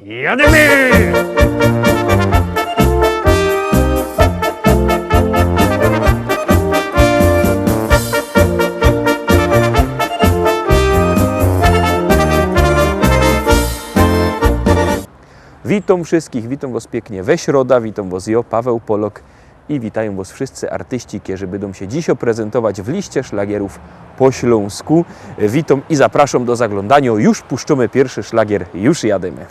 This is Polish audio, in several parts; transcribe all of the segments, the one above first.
Jademy! Witam wszystkich, witam Was pięknie we środa, witam Was ja, Paweł Polok i witają Was wszyscy artyści, którzy będą się dziś prezentować w liście szlagierów po śląsku. Witam i zapraszam do zaglądania. Już puszczamy pierwszy szlagier, już jademy.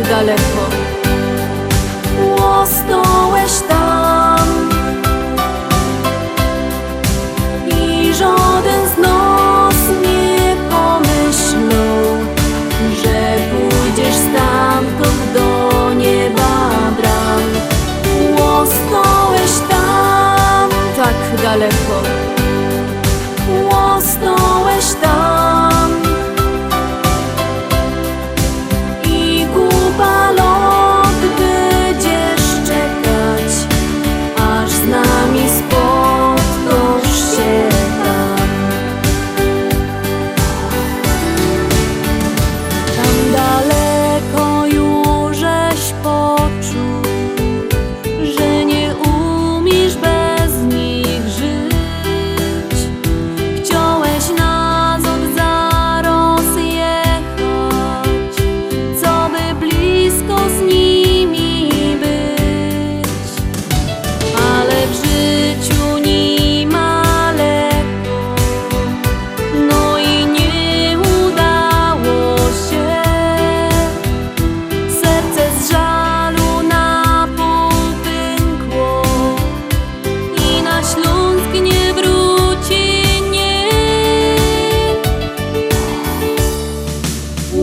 Daleko, łosnąłeś tam i żaden z nas nie pomyślał, że pójdziesz stamtąd do nieba bram. Łosnąłeś tam tak daleko, łosnąłeś tam.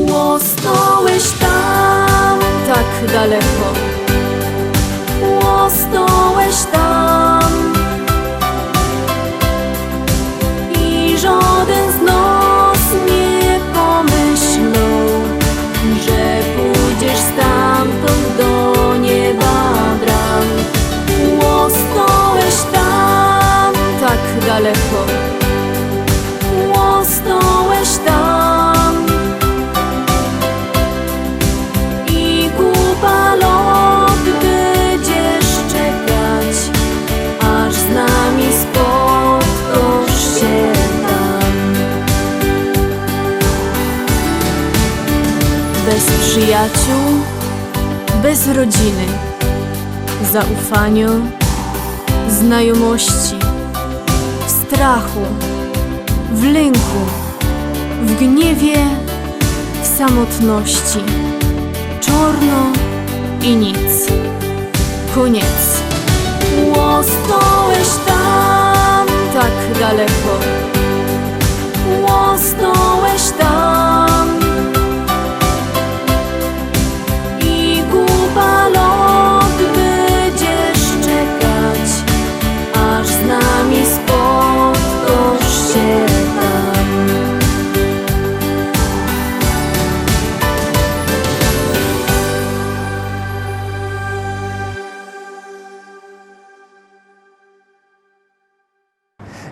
Łosnąłeś tam tak daleko, łosnąłeś tam i żaden z nas nie pomyślał, że pójdziesz stamtąd do nieba bram. Łosnąłeś tam tak daleko, łosnąłeś tam. Bez przyjaciół, bez rodziny, zaufania, znajomości, w strachu, w lęku, w gniewie, w samotności, czarno i nic, koniec. Łosnąłeś tam tak daleko, łosnąłeś tam.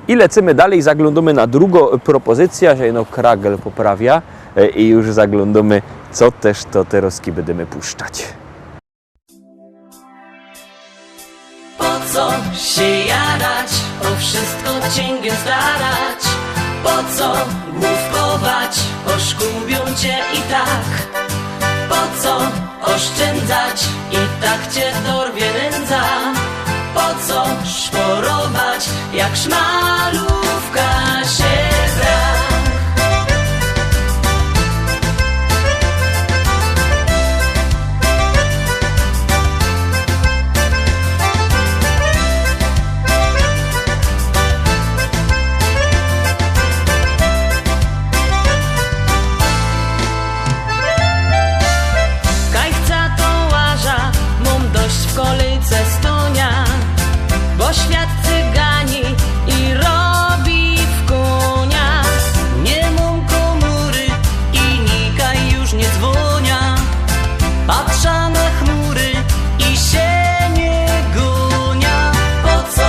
I lecimy dalej, zaglądamy na drugą propozycję, że no kragel poprawia i już zaglądamy, co też to teraz będziemy puszczać. co się jarać, o wszystko cięgiem starać? Po co główkować, oszkubią cię i tak? Po co oszczędzać, i tak cię dorwie nędza? Po co szporować, jak szmalówka się brak? W kolejce stonia, bo świat cygani i robi w konia. Nie mam komury i nikaj już nie dzwonia. Patrza na chmury i się nie gonia. Po co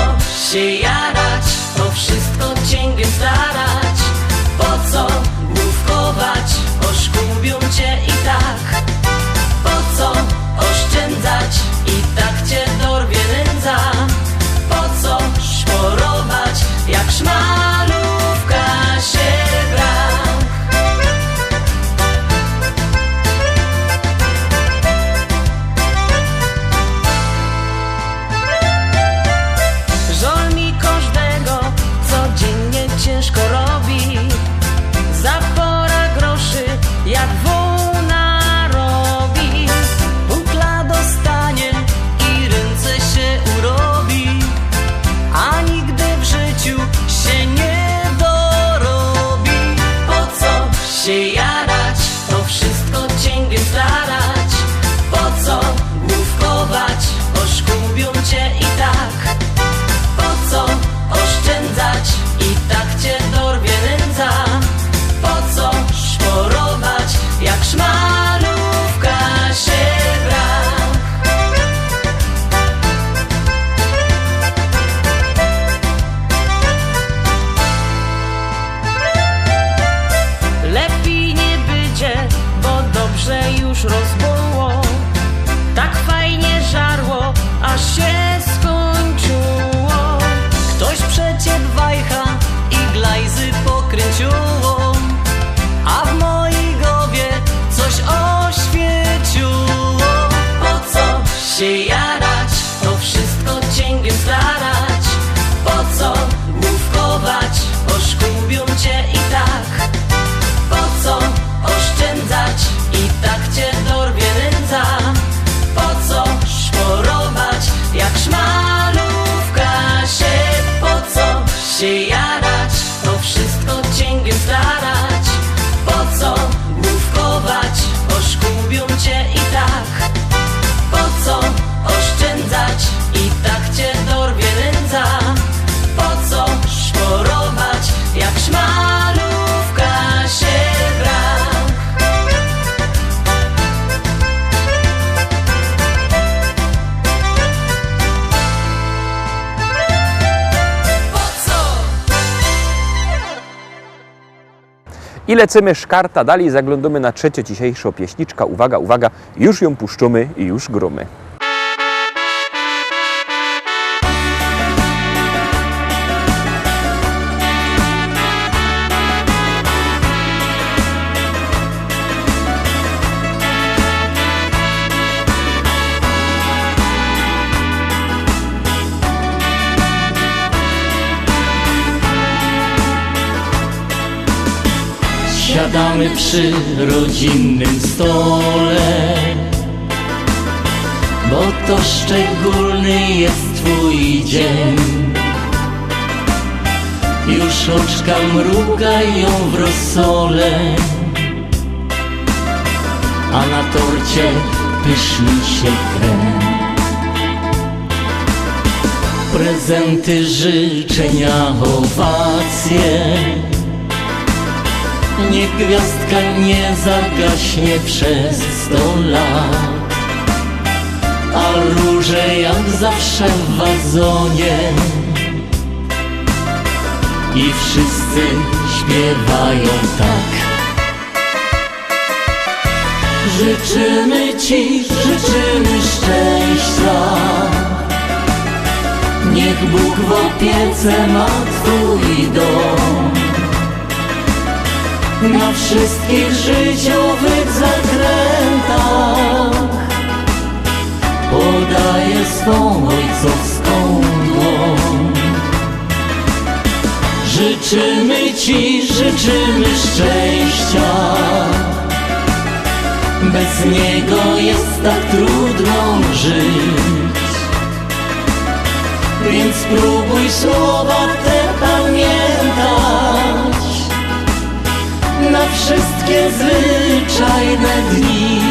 się jarać, o wszystko cięgiem starać? Po co główkować, oszkubią cię i tak? Po co oszczędzać, i tak cię dorwie nędza? Po co szporować, jak szmalówka się brak? Żal mi każdego, codziennie ciężko robi. Zapora groszy, jak wona robi. Bukla dostanie i ręce się urobi, a nigdy w życiu się nie dorobi. Po co się jarać, to wszystko cięgiem starać? Po co główkować, oszkubią cię i tak? Po co oszczędzać, i tak cię dorwie nędza? Po co szporować, jak szmalówka się brak? Lepiej nie będzie, bo dobrze już rozboło. Tak fajnie żarło, aż się skończyło. Ktoś przecie wajcha i glajzy pokręciło, a w mojej głowie coś oświeciło. Po co się jarać, to wszystko cięgiem starać? Po co główkować, oszkubią cię i tak? Po co oszczędzać, i tak cię dorwie nędza? Po co szporować, jak szmalówka się? Po co się jarać, to wszystko cięgiem starać? Po co główkować, oszkubią cię i tak? Po co oszczędzać, i tak cię dorwie nędza? Po co szporować, jak szmalówka się brak? Po co? I lecimy szkarta dalej, zaglądamy na trzecie dzisiejszą pieśniczka. Uwaga, uwaga, już ją puszczamy i już gromy. Siadamy przy rodzinnym stole, bo to szczególny jest twój dzień. Już oczka mrugają w rosole, a na torcie pyszni się krem. Prezenty, życzenia, owacje. Niech gwiazdka nie zagaśnie przez 100 lat, a róże jak zawsze w wazonie. I wszyscy śpiewają tak. Życzymy ci, życzymy szczęścia, Niech Bóg w opiece ma Twój dom. Na wszystkich życiowych zakrętach podaję swą ojcowską dłoń. Życzymy Ci, życzymy szczęścia. Bez niego jest tak trudno żyć. Więc spróbuj słowa te pamiętać na wszystkie zwyczajne dni.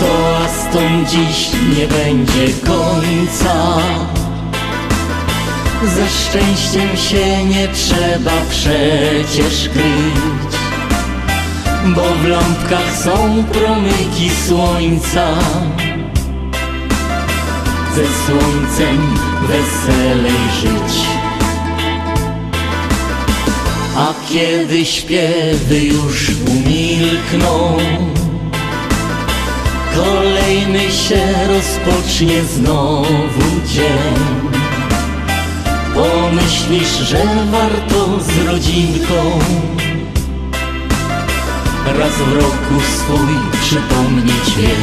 Toastom dziś nie będzie końca. Ze szczęściem się nie trzeba przecież kryć, bo w lampkach są promyki słońca. Ze słońcem weselej żyć. A kiedy śpiewy już umilkną, kolejny się rozpocznie znowu dzień. Pomyślisz, że warto z rodzinką raz w roku swój przypomnieć wiek.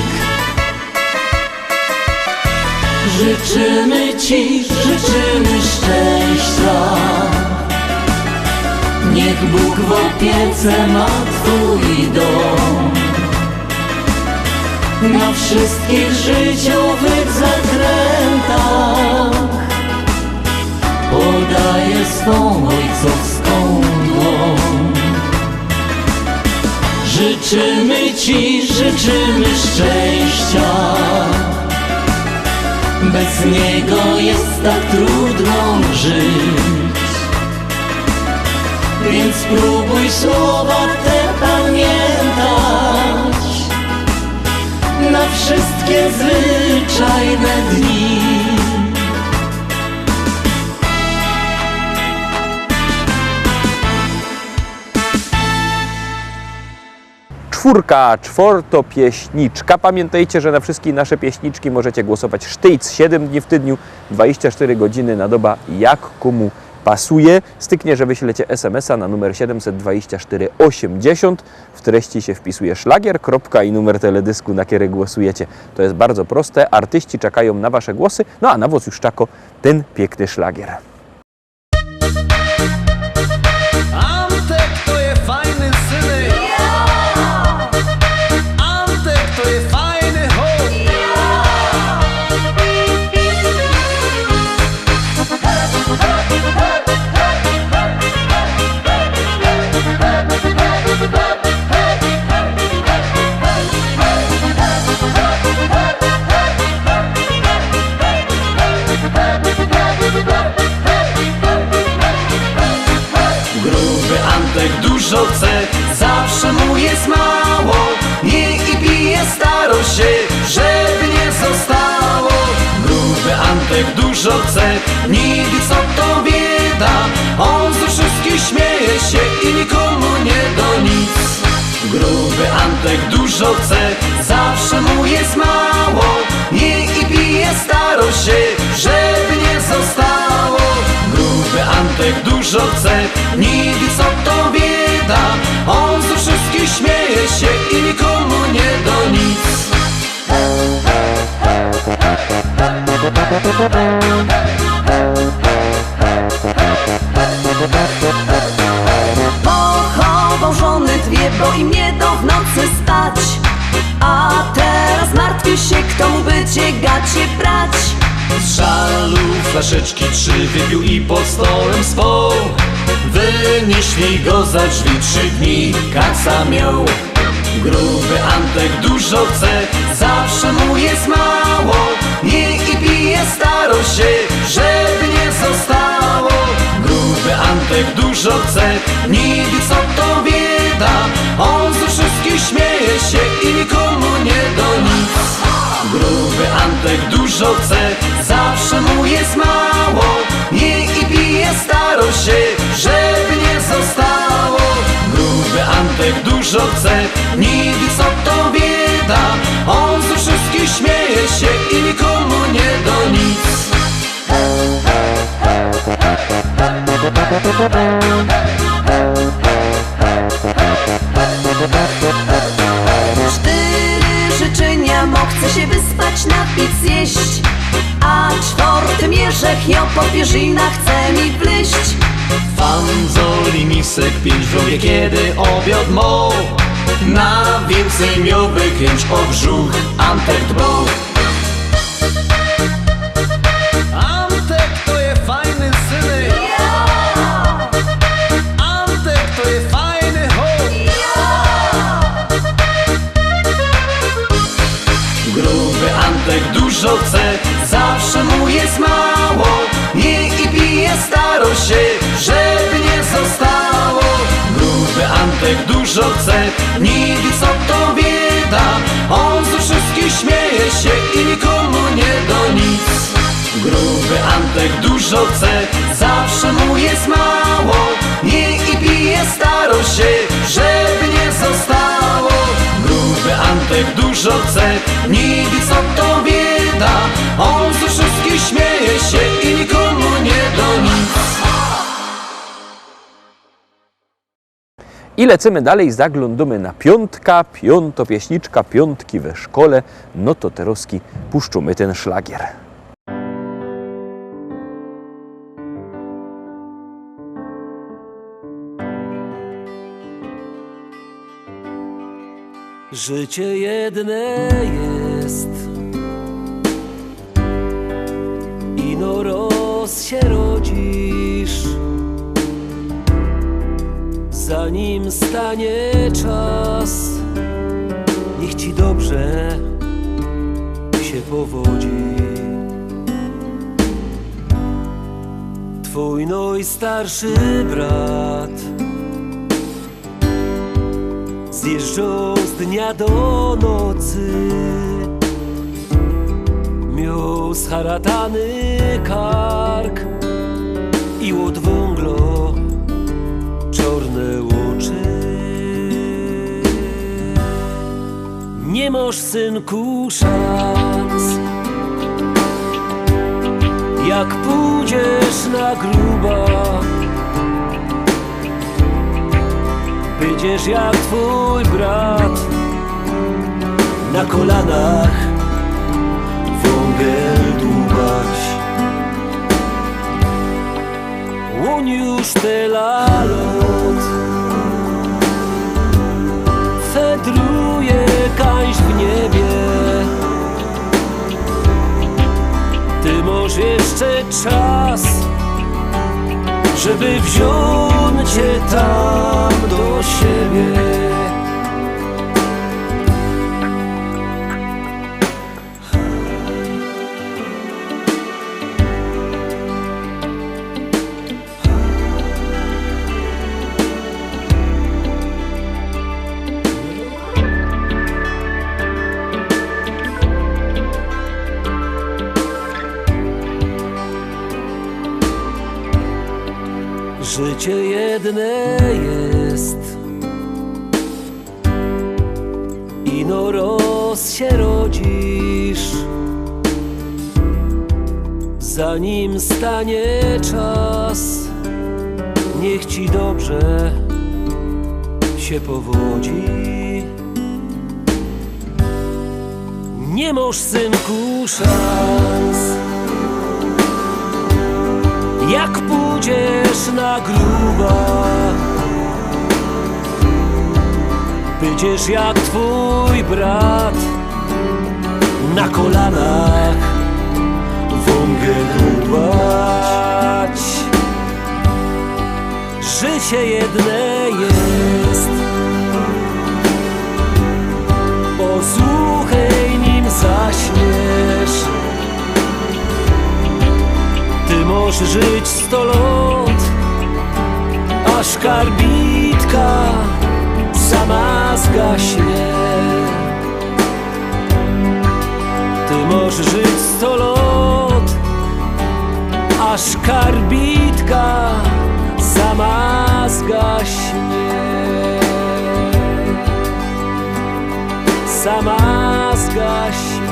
Życzymy Ci, życzymy szczęścia. Niech Bóg w opiece ma Twój dom. Na wszystkich życiowych zakrętach podaję swą ojcowską dłoń. Życzymy Ci, życzymy szczęścia. Bez niego jest tak trudno żyć. Więc spróbuj słowa te pamiętać na wszystkie zwyczajne dni. Czwórka, czwortopieśniczka. Pamiętajcie, że na wszystkie nasze pieśniczki możecie głosować sztyc 7 dni w tygodniu, 24 godziny na dobę, jak komu pasuje. Styknie, że wyślecie SMS-a na numer 724 80. W treści się wpisuje szlagier, kropka i numer teledysku, na który głosujecie. To jest bardzo proste. Artyści czekają na Wasze głosy. No a na was już czeka ten piękny szlagier. Antek to je fajny synek. Antek to je fajny chłop. Gruby Antek dużo chce, zawsze mu jest mało. Nie i pije, staro się, żeby nie zostało. Gruby Antek dużo chce, nigdy co to bieda. On ze wszystkich śmieje się i nikomu nie do nic. Gruby Antek dużo chce, zawsze mu jest mało. Nie i pije, staro się, żeby nie zostało. Gruby Antek dużo chce, nigdy co to bieda. On ze wszystkich śmieje się i nikomu nie do nic. Pochował żony dwie, bo im nie do w nocy spać. A teraz martwi się, kto mu będzie gacie brać. Z szalu flaszeczki 3 wypił i pod stołem spał. Wynieśli go za drzwi, 3 dni kaca miał. Gruby Antek dużo chce, zawsze mu jest mało. Nie i pije, staro się, żeby nie zostało. Gruby Antek dużo chce, nigdy co to bieda. On ze wszystkich śmieje się i nikomu nie do nic. Gruby Antek dużo chce, zawsze mu jest mało. Nie i pije, staro się, żeby nie zostało. Gruby Antek dużo chce, nigdy co to bieda. On ze wszystkich śmieje się i nikomu nie do nic. Cztery życzenia mo chce się wyspać, napić, zjeść, a czwartym jeżech ją po pierzynach chce mi wleść. Fanzoli misek 5 wrogie, kiedy obiad mo. Na więcej miowy chęć o brzuch Antek dbał. Antek to je fajny synek. Antek to je fajny chłop. Gruby Antek dużo chce, zawsze mu jest mało. Nie i pije, staro się, żeby nie zostało. Gruby Antek dużo chce, nie wie co to bieda. On ze wszystkich śmieje się i nikomu nie do nic. Gruby Antek dużo chce, zawsze mu jest mało. Nie i pije, staro się, żeby nie zostało. Gruby Antek dużo chce, nie wie co to bieda. On ze wszystkich śmieje się i nikomu nie do nic. I lecimy dalej, zaglądamy na piątka, piątopieśniczka, piątki we szkole. No to teroski puszczamy ten szlagier. Życie jedne jest, ino roz się rodzisz, zanim stanie czas, niech ci dobrze się powodzi. Twój najstarszy brat zjeżdżał z dnia do nocy, miał scharatany kark i od węglo czarne oczy. Nie masz, synku, szans, jak pójdziesz na grubach. Będziesz jak twój brat, na kolanach wągiel dłubać. On już tyle lat fedruje kaś w niebie. Ty masz jeszcze czas, żeby wziąć cię tam do siebie. Życie jedne jest, ino roz się rodzisz, zanim stanie czas, niech ci dobrze się powodzi. Nie masz, synku, szans, jak pójdziesz na grubach. Będziesz jak twój brat, na kolanach wągiel dłubać. Życie jedne jest, posłuchaj nim zaśmiesz. Ty możesz żyć 100 lat, aż karbitka sama zgaśnie. Ty możesz żyć 100 lat, aż karbitka sama zgaśnie. Sama zgaśnie.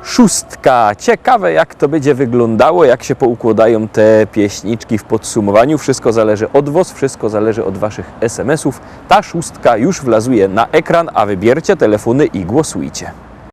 szóstka. Ciekawe, jak to będzie wyglądało, jak się poukładają te pieśniczki w podsumowaniu. Wszystko zależy od Was, wszystko zależy od Waszych SMS-ów. Ta szóstka już wlazuje na ekran, a wybiercie telefony i głosujcie.